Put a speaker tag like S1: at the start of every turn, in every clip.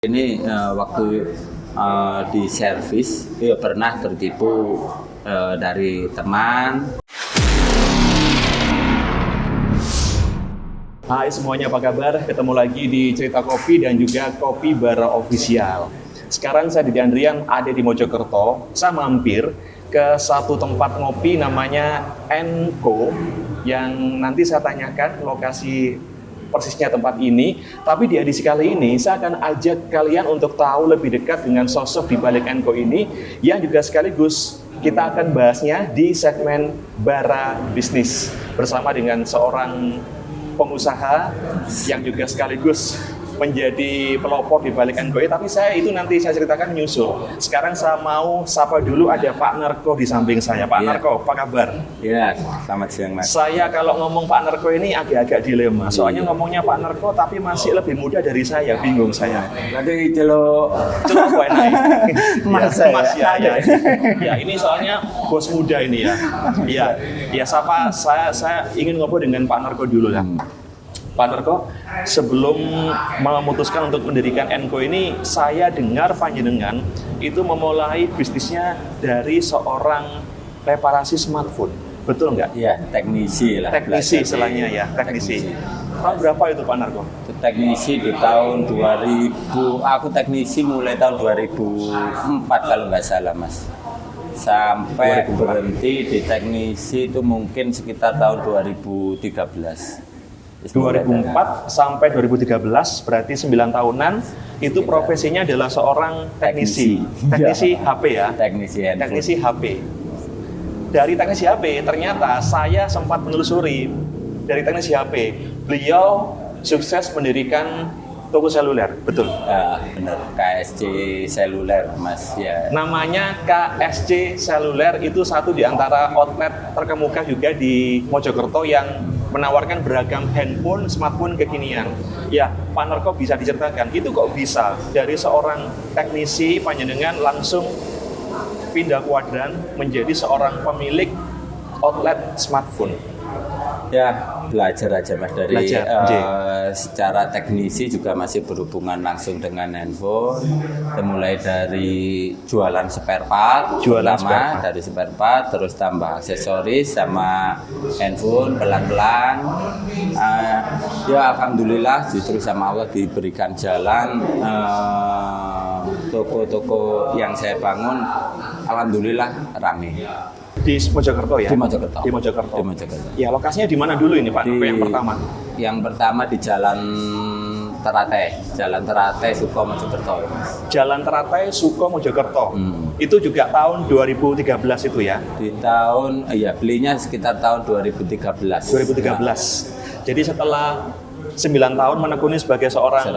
S1: Ini waktu di servis ya pernah tertipu dari teman.
S2: Hai semuanya, apa kabar? Ketemu lagi di Cerita Kopi dan juga Kopi Bara Official. Sekarang saya di Andrian ada di Mojokerto. Saya mampir ke satu tempat ngopi namanya Enco yang nanti saya tanyakan lokasi persisnya tempat ini. Tapi di edisi kali ini saya akan ajak kalian untuk tahu lebih dekat dengan sosok di balik Enco ini yang juga sekaligus kita akan bahasnya di segmen Bara Bisnis bersama dengan seorang pengusaha yang juga sekaligus menjadi pelopor di balik Enco. Tapi itu nanti saya ceritakan menyusul. Sekarang saya mau sapa dulu, ada Pak Narko di samping saya. Pak Narko, apa kabar?
S1: Ya, selamat siang Mas.
S2: Saya kalau ngomong Pak Narko ini agak-agak dilema. Soalnya ngomongnya Pak Narko tapi masih lebih muda dari saya, bingung saya.
S1: Nanti celok
S2: apa naik?
S1: Mas
S2: ya. Ya, ini soalnya bos muda ini ya. Iya. Ya, saya ingin ngobrol dengan Pak Narko dulu lah. Pak Narko, sebelum memutuskan untuk mendirikan Enco ini, saya dengar panjenengan itu memulai bisnisnya dari seorang reparasi smartphone. Betul nggak?
S1: Iya, teknisi lah.
S2: Teknisi istilahnya ya, teknisi. Tahun berapa itu Pak Narko?
S1: Teknisi di tahun 2000. Aku teknisi mulai tahun 2004 kalau nggak salah Mas. Sampai
S2: 2004.
S1: berhenti di teknisi itu mungkin sekitar tahun 2013.
S2: 2004 sampai 2013 berarti 9 tahunan itu profesinya adalah seorang teknisi HP ya, teknisi HP. Dari teknisi HP ternyata saya sempat menelusuri dari teknisi HP beliau sukses mendirikan toko seluler, betul?
S1: Benar, KSC Seluler Mas ya.
S2: Namanya KSC Seluler, itu satu di antara outlet terkemuka juga di Mojokerto yang menawarkan beragam handphone, smartphone kekinian. Ya, Pak Narko bisa diceritakan, itu kok bisa dari seorang teknisi panjenengan langsung pindah kuadran menjadi seorang pemilik outlet smartphone?
S1: Ya, belajar aja Mas dari secara teknisi juga masih berhubungan langsung dengan handphone. Mulai dari jualan spare part, dari spare part, terus tambah aksesoris sama handphone pelan-pelan. Ya alhamdulillah justru sama Allah diberikan jalan. Toko-toko yang saya bangun alhamdulillah ramai.
S2: Di Mojokerto ya?
S1: Di Mojokerto.
S2: Di Mojokerto.
S1: Di Mojokerto.
S2: Ya, lokasinya di mana dulu ini Pak? Yang pertama?
S1: Yang pertama di Jalan Teratai, Suko Mojokerto.
S2: Jalan Teratai, Suko Mojokerto. Itu juga tahun 2013 itu ya?
S1: Di tahun, belinya sekitar tahun 2013.
S2: 2013. Jadi setelah 9 tahun menekuni sebagai seorang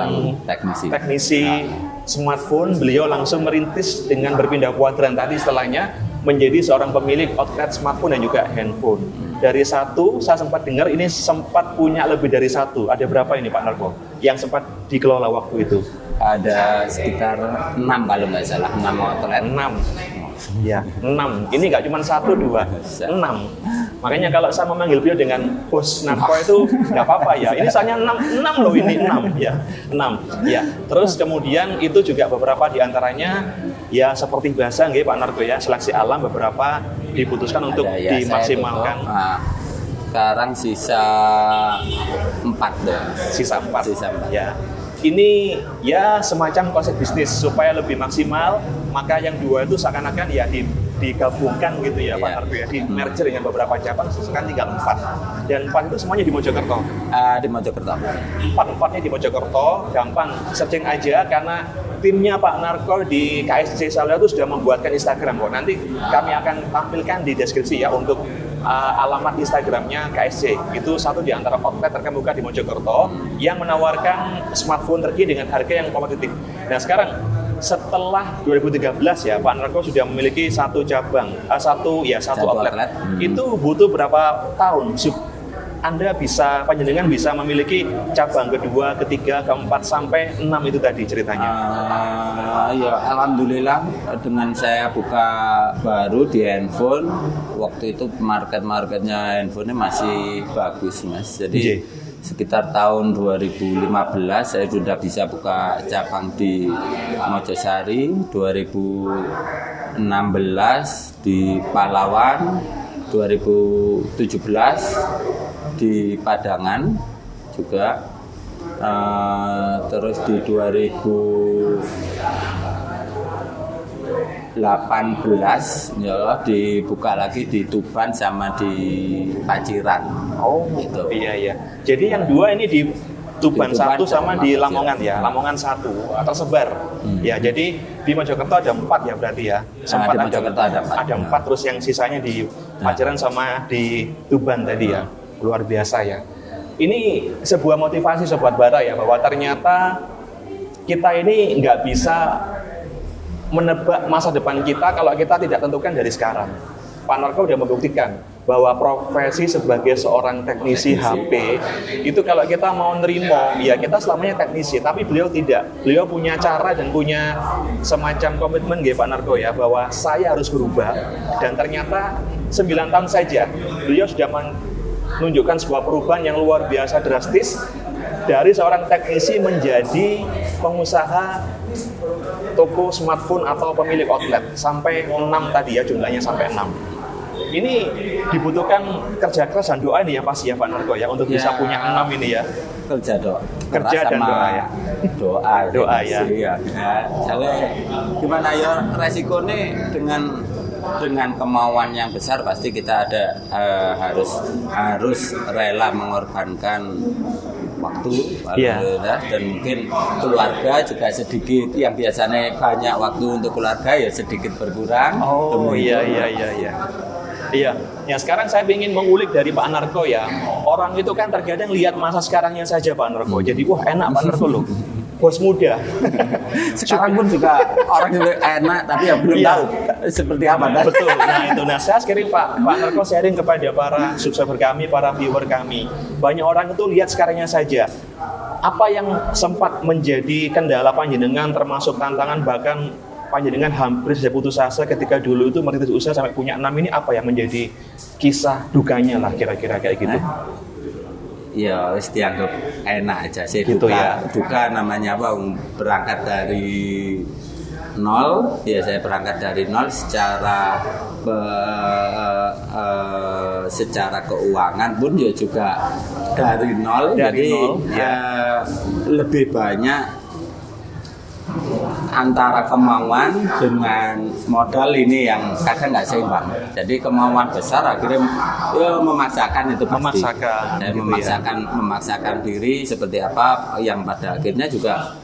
S2: teknisi smartphone, beliau langsung merintis dengan berpindah kuadran tadi setelahnya menjadi seorang pemilik outlet smartphone dan juga handphone. Dari satu, saya sempat dengar ini sempat punya lebih dari satu. Ada berapa ini Pak Narko yang sempat dikelola waktu itu?
S1: Ada sekitar 6 kalau nggak salah, 6 outlet.
S2: 6. Ya, 6. Ini nggak cuma 1, 2, 6. Makanya kalau saya memanggil beliau dengan Bos Narko itu nggak apa-apa ya. Ini soalnya 6 loh, ini 6 ya. 6. Ya. Terus kemudian itu juga beberapa diantaranya ya seperti biasa nggih Pak Narko ya, seleksi alam beberapa diputuskan untuk dimaksimalkan.
S1: Sekarang sisa 4 deh.
S2: Sisa 4.
S1: Ya.
S2: Ini ya semacam konsep bisnis supaya lebih maksimal, maka yang 2 itu seakan-akan ya digabungkan gitu ya Pak Narko ya, di merger dengan beberapa cabang, sekarang tinggal 4. Dan 4 itu semuanya di Mojokerto.
S1: Di Mojokerto.
S2: 4-4-nya di Mojokerto, gampang searching aja karena timnya Pak Narko di KSC Seluler itu sudah membuatkan Instagram kok. Nanti kami akan tampilkan di deskripsi ya untuk alamat Instagramnya KSC. Itu satu di antara outlet terkemuka di Mojokerto yang menawarkan smartphone terkini dengan harga yang kompetitif. Nah sekarang setelah 2013 ya Pak Narko sudah memiliki satu cabang, satu outlet. Itu butuh berapa tahun? Panjenengan bisa memiliki cabang kedua, ketiga, keempat, sampai 6 itu tadi ceritanya.
S1: Ya alhamdulillah dengan saya buka baru di handphone, waktu itu marketnya handphonenya masih bagus Mas. Jadi sekitar tahun 2015 saya sudah bisa buka cabang di Mojosari, 2016 di Pahlawan, 2017 di Padangan juga, terus di 2018 ya dibuka lagi di Tuban sama di Paciran.
S2: Oh gitu. Iya. Jadi yang dua ini di Tuban 1 sama di Lamongan ya, Lamongan 1 tersebar. Ya, jadi di Mojokerto ada 4 ya berarti ya. Sempat
S1: di Mojokerto ada 4.
S2: Terus yang sisanya di Paciran sama di Tuban tadi ya. Luar biasa ya. Ini sebuah motivasi Sobat Bara ya, bahwa ternyata kita ini nggak bisa menebak masa depan kita kalau kita tidak tentukan dari sekarang. Pak Narko sudah membuktikan bahwa profesi sebagai seorang teknisi HP itu kalau kita mau nerima, ya kita selamanya teknisi, tapi beliau tidak. Beliau punya cara dan punya semacam komitmen ya Pak Narko ya, bahwa saya harus berubah, dan ternyata 9 tahun saja beliau sudah menunjukkan sebuah perubahan yang luar biasa drastis dari seorang teknisi menjadi pengusaha toko smartphone atau pemilik outlet sampai 6 tadi ya, jumlahnya sampai 6. Ini dibutuhkan kerja keras dan doa ini ya pasti ya Pak Narko ya, untuk bisa punya 6 ini ya.
S1: Kerja
S2: dan doa ya.
S1: Doa ya. Soalnya gimana ya, resikonya dengan kemauan yang besar pasti kita ada harus rela mengorbankan waktu, dan mungkin keluarga juga sedikit, yang biasanya banyak waktu untuk keluarga ya sedikit berkurang.
S2: Iya, ya sekarang saya ingin mengulik dari Pak Narko ya. Orang itu kan terkadang lihat masa sekarangnya saja Pak Narko. Jadi wah enak Pak Narko loh. Bos muda.
S1: Sekarang pun juga orang itu enak, tapi ya belum tahu seperti apa.
S2: Betul. Nah itu, saya sharing Pak Narko sharing kepada para subscriber kami, para viewer kami. Banyak orang itu lihat sekarangnya saja. Apa yang sempat menjadi kendala panjenengan, termasuk tantangan, bahkan panjenengan hampir saja putus asa ketika dulu itu merintis usaha sampai punya 6 ini, apa yang menjadi kisah dukanya lah kira-kira kayak gitu?
S1: Ya, wis dianggap enak aja sih.
S2: Gitu
S1: duka namanya apa? Berangkat dari nol, ya saya berangkat dari nol secara keuangan pun ya juga dari nol. Jadi lebih banyak antara kemauan dengan modal ini yang kadang nggak seimbang. Jadi kemauan besar akhirnya memaksakan itu pasti. Memaksakan diri seperti apa yang pada akhirnya juga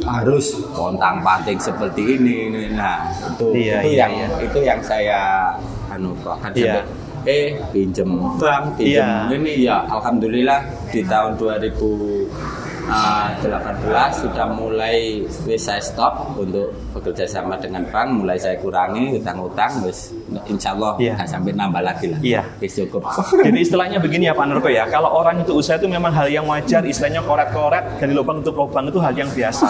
S1: harus pontang-panting seperti ini. Nah itu yang saya anugerahkan sampai pinjem bank, ini ya alhamdulillah di tahun 2018 sudah mulai saya stop untuk bekerja sama dengan bank, mulai saya kurangi utang-utang, insya Allah nggak sampai nambah lagi lah. Cukup.
S2: Jadi istilahnya begini ya Pak Narko ya, kalau orang itu usaha itu memang hal yang wajar, istilahnya koret-koret dari lubang untuk lubang itu hal yang biasa.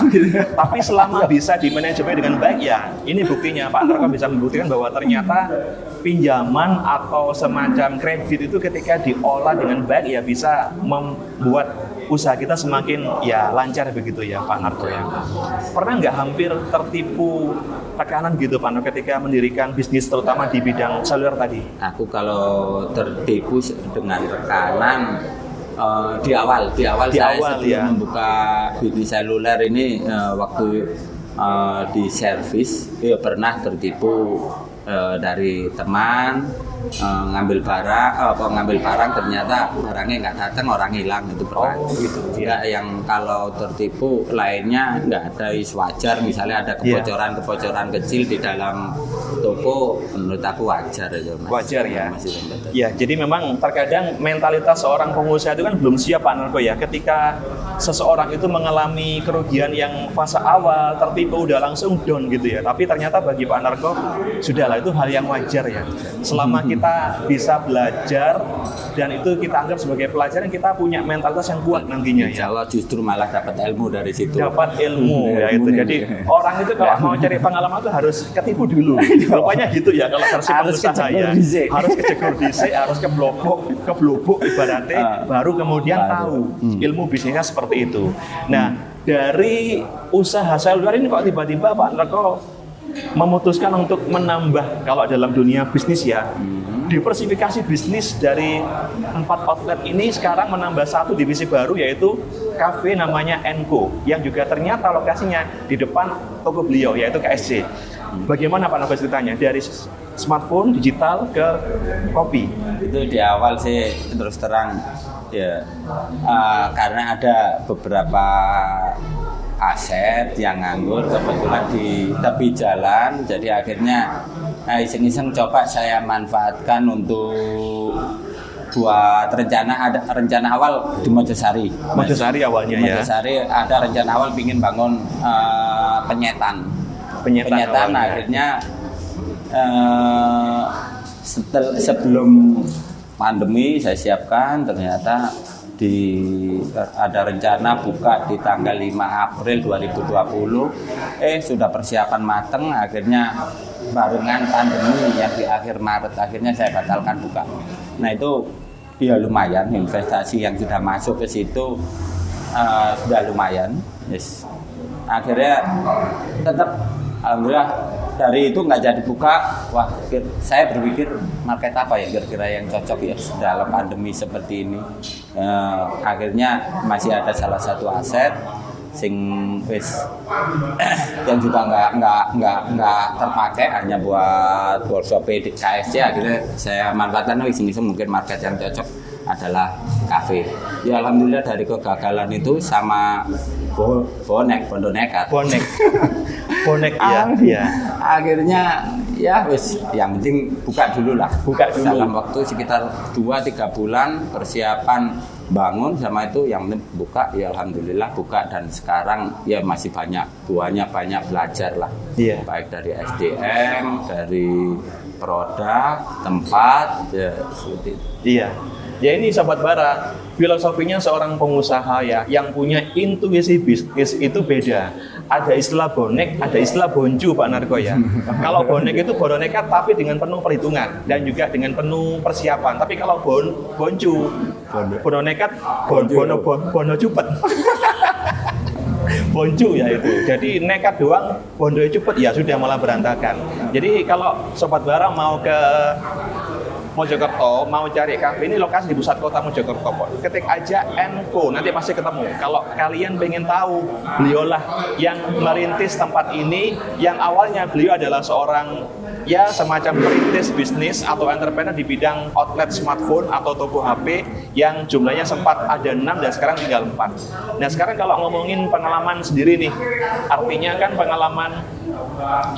S2: Tapi selama bisa dimanajemen dengan baik ya, ini buktinya Pak Narko bisa membuktikan bahwa ternyata pinjaman atau semacam kredit itu ketika diolah dengan baik ya bisa membuat usaha kita semakin ya lancar begitu ya Pak Narko ya. Pernah nggak hampir tertipu tekanan gitu Pak Narko ketika mendirikan bisnis terutama di bidang seluler tadi?
S1: Aku kalau tertipu dengan tekanan di awal saya sebelum membuka bisnis seluler ini waktu di servis pernah tertipu dari teman ngambil barang ternyata barangnya nggak datang, orang hilang, itu pernah. Juga yang kalau tertipu lainnya nggak ada wajar, misalnya ada kebocoran kecil di dalam toko, menurut aku wajar aja Mas.
S2: Wajar ya. Ya, jadi memang terkadang mentalitas seorang pengusaha itu kan belum siap Pak Narko ya, ketika seseorang itu mengalami kerugian yang fase awal, tertipu, udah langsung down gitu ya. Tapi ternyata bagi Pak Narko, sudahlah itu hal yang wajar ya. Selama kita bisa belajar dan itu kita anggap sebagai pelajaran, kita punya mentalitas yang kuat nantinya ya.
S1: Insya Allah justru malah dapat ilmu dari situ.
S2: Dapat ilmu ya itu. Jadi orang itu kalau mau cari pengalaman itu harus ketipu dulu. Rupanya gitu ya kalau versi pengusaha ya. Harus kecekur dhisik, harus keblobok ibaratnya, baru kemudian tahu ilmu bisnisnya seperti itu. Nah, dari usaha seluler ini kok tiba-tiba Pak Narko memutuskan untuk menambah, kalau dalam dunia bisnis ya, diversifikasi bisnis dari 4 outlet ini sekarang menambah 1 divisi baru, yaitu kafe namanya Enco, yang juga ternyata lokasinya di depan toko beliau, yaitu KSC. Bagaimana Pak Narko ceritanya dari smartphone digital ke kopi?
S1: Itu di awal sih terus terang ya, karena ada beberapa aset yang nganggur kebetulan di tepi jalan, jadi akhirnya iseng-iseng coba saya manfaatkan untuk buat rencana awal di Mojosari.
S2: Mojosari awalnya
S1: di Mojosari ya. Ada rencana awal ingin bangun penyetan akhirnya sebelum pandemi saya siapkan, ternyata ada rencana buka di tanggal 5 April 2020. Sudah persiapan mateng, akhirnya barengan pandemi yang di akhir Maret, akhirnya saya batalkan buka. Nah itu ya lumayan, investasi yang sudah masuk ke situ sudah lumayan. Yes. Akhirnya tetap alhamdulillah dari itu nggak jadi buka. Wah, saya berpikir market apa ya kira-kira yang cocok ya dalam pandemi seperti ini. Akhirnya masih ada salah satu aset sing yang juga nggak terpakai, hanya buat workshop di KSC. Akhirnya saya manfaatkan mungkin market yang cocok adalah kafe. Ya alhamdulillah dari kegagalan itu sama bonek ya. Akhirnya ya wis yang penting buka dulu. Dalam waktu sekitar 2-3 bulan persiapan bangun sama itu, yang penting buka. Ya alhamdulillah buka, dan sekarang ya masih banyak belajar lah.
S2: Yeah.
S1: Baik dari SDM, dari produk, tempat ya seperti itu.
S2: Iya. Ya ini Sobat Bara, filosofinya seorang pengusaha ya, yang punya intuisi bisnis itu beda. Ada istilah bonek, ada istilah boncu Pak Narko ya. Kalau bonek itu bodo nekat tapi dengan penuh perhitungan dan juga dengan penuh persiapan. Tapi kalau boncu, bodo nekat, bono cupet. Boncu ya itu. Jadi nekat doang, bondo cupet ya sudah malah berantakan. Jadi kalau Sobat Bara mau ke Mojokerto, mau cari kafe, ini lokasi di pusat kota Mojokerto. Ketik aja Enco, nanti pasti ketemu. Kalau kalian pengen tahu, beliaulah yang merintis tempat ini, yang awalnya beliau adalah seorang ya semacam perintis bisnis atau entrepreneur di bidang outlet smartphone atau toko HP yang jumlahnya sempat ada 6 dan sekarang tinggal 4. Nah sekarang kalau ngomongin pengalaman sendiri nih, artinya kan pengalaman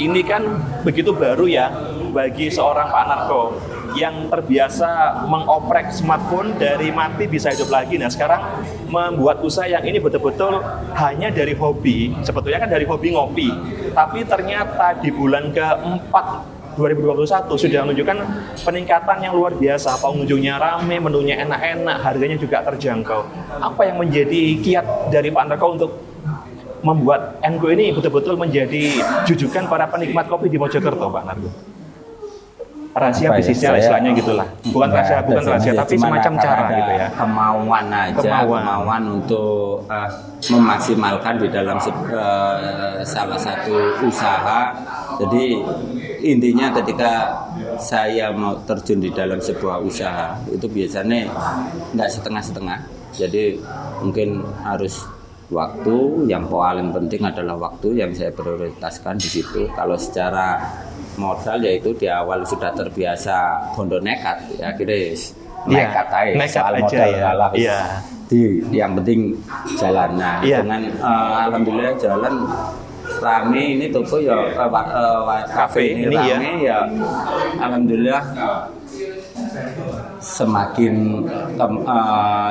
S2: ini kan begitu baru ya bagi seorang Pak Narko yang terbiasa mengoprek smartphone dari mati bisa hidup lagi. Nah sekarang membuat usaha yang ini betul-betul hanya dari hobi. Sebetulnya kan dari hobi ngopi, tapi ternyata di bulan keempat 2021 sudah menunjukkan peningkatan yang luar biasa. Pengunjungnya rame, menunya enak-enak, harganya juga terjangkau. Apa yang menjadi kiat dari Pak Narko untuk membuat Enco ini betul-betul menjadi jujukan para penikmat kopi di Mojokerto, Pak Narko? Rahasia bisnisnya istilahnya gitulah. Bukan rahasia tapi semacam cara gitu ya.
S1: Kemauan untuk memaksimalkan di dalam salah satu usaha. Jadi intinya ketika saya mau terjun di dalam sebuah usaha itu biasanya nggak setengah-setengah. Jadi mungkin harus waktu, yang paling penting adalah waktu yang saya prioritaskan di situ. Kalau secara modal yaitu di awal sudah terbiasa bondo nekat ya, kira nekat aja soal modal ya. Yang penting jalan. Nah dengan alhamdulillah jalan rame, ini toko ya kafe ini rame ya alhamdulillah semakin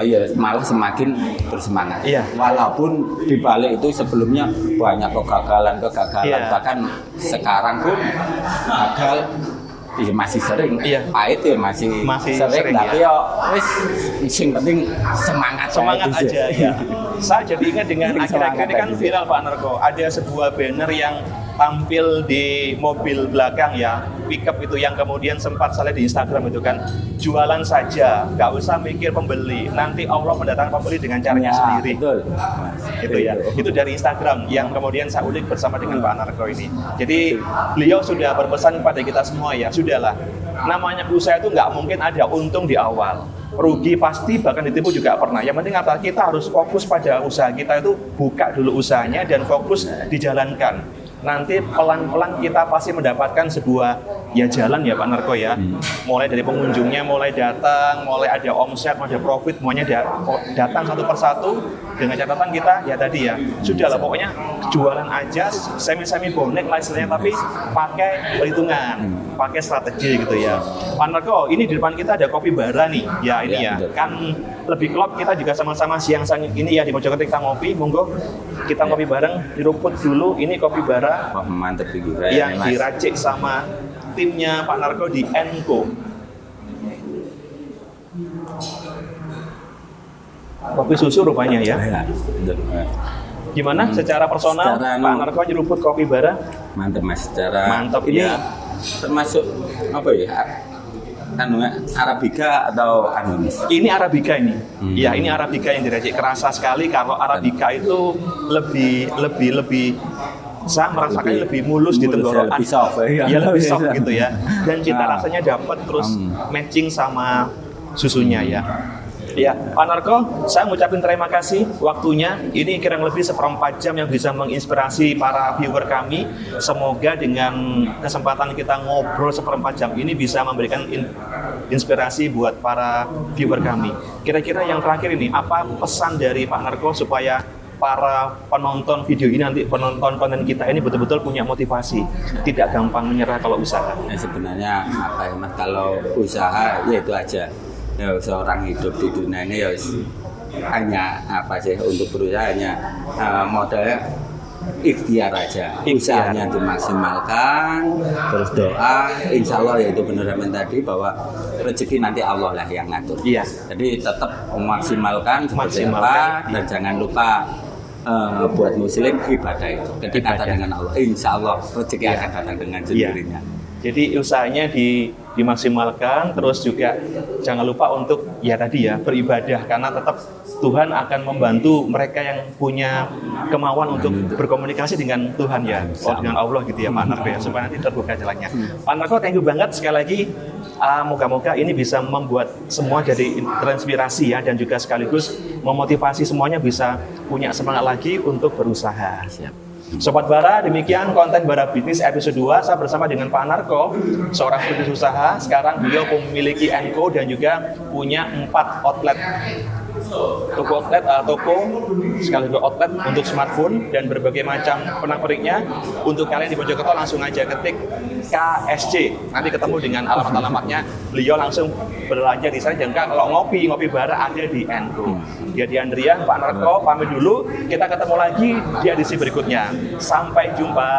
S1: ya malah semakin bersemangat.
S2: Iya.
S1: Walaupun di balik itu sebelumnya banyak kegagalan,
S2: Iya.
S1: bahkan sekarang pun gagal ya masih sering.
S2: Iya.
S1: Pahit ya masih sering, tapi ya wis sing penting semangat
S2: aja ya. Saya jadi ingat dengan akhir-akhir ini kan
S1: aja.
S2: viral Pak Narko, ada sebuah banner yang tampil di mobil belakang ya, pickup itu yang kemudian sempat saya lihat di Instagram itu kan, jualan saja, nggak usah mikir pembeli, nanti Allah mendatangkan pembeli dengan caranya sendiri.
S1: Betul.
S2: Itu ya, itu dari Instagram yang kemudian saya ulik bersama dengan Pak Narko ini. Jadi beliau sudah berpesan kepada kita semua ya, sudahlah, namanya usaha itu nggak mungkin ada untung di awal, rugi pasti, bahkan ditipu juga pernah. Yang penting apa? Kita harus fokus pada usaha kita itu, buka dulu usahanya dan fokus dijalankan. Nanti pelan-pelan kita pasti mendapatkan sebuah ya jalan ya Pak Narko ya. Mulai dari pengunjungnya, mulai datang, mulai ada omset, mulai ada profit, semuanya datang satu persatu dengan catatan kita ya tadi ya. Sudahlah pokoknya jualan aja, semi-semi bonek lah istilahnya, tapi pakai perhitungan, pakai strategi gitu ya. Pak Narko, ini di depan kita ada kopi bara nih. Ya ini ya. Kan lebih klop kita juga sama-sama siang-siang ini ya di Mojokerto kita ngopi, monggo kita ngopi bareng, diruput dulu. Ini kopi bara
S1: Wah, mantep juga
S2: yang
S1: Mas.
S2: diracik sama timnya Pak Narko di Enco. Kopi susu rupanya ya.
S1: Ya, betul.
S2: Gimana secara personal Pak Narko nyeruput kopi bara?
S1: Mantep Mas, secara
S2: Mantep,
S1: ini
S2: ya.
S1: termasuk apa ya? Arabica atau Mas?
S2: Ini Arabica ini. Ya, ini Arabica yang diracik, kerasa sekali. Kalau Arabica itu lebih saya merasakan lebih mulus di tenggorokan.
S1: Lebih soft ya.
S2: Ya, lebih soft gitu ya. Dan cita rasanya dapat terus matching sama susunya ya. Ya, Pak Narko, saya mengucapkan terima kasih waktunya. Ini kurang lebih 1/4 jam yang bisa menginspirasi para viewer kami. Semoga dengan kesempatan kita ngobrol 1/4 jam ini bisa memberikan inspirasi buat para viewer kami. Kira-kira yang terakhir ini, apa pesan dari Pak Narko supaya para penonton video ini nanti, penonton konten kita ini betul-betul punya motivasi, tidak gampang menyerah kalau usaha?
S1: Sebenarnya apa ya Mas, kalau usaha ya itu aja. Ya, seorang hidup di dunia ini ya hanya apa sih, untuk berusaha hanya modalnya ikhtiar aja, usahanya dimaksimalkan, terus doa, insya Allah ya itu benar tadi bahwa rezeki nanti Allah lah yang ngatur.
S2: Iya.
S1: Jadi tetap memaksimalkan seperti apa, dan jangan lupa buat muslim ibadah itu kedekatan dengan Allah, insya Allah rezeki akan datang dengan sendirinya.
S2: Jadi usahanya dimaksimalkan, terus juga jangan lupa untuk ya tadi ya beribadah, karena tetap Tuhan akan membantu mereka yang punya kemauan untuk berkomunikasi dengan Tuhan ya, dengan Allah gitu ya Pak Narko ya, supaya nanti terbuka jalannya. Pak Narko, thank you banget sekali lagi. Moga-moga ini bisa membuat semua jadi terinspirasi ya, dan juga sekaligus memotivasi semuanya bisa punya semangat lagi untuk berusaha.
S1: Siap.
S2: Sobat Bara, demikian konten Bara Bisnis episode 2. Saya bersama dengan Pak Narko, seorang perintis usaha. Sekarang beliau memiliki Enco dan juga punya 4 outlet. Toko sekaligus outlet untuk smartphone dan berbagai macam pernak-perniknya. Untuk kalian di Mojokerto langsung aja ketik KSC, nanti ketemu dengan alamat-alamatnya. Beliau langsung belanja di sana. Dan kalau ngopi bara ada di Enco. Jadi Andrian, Pak Narko pamit dulu. Kita ketemu lagi di edisi berikutnya. Sampai jumpa.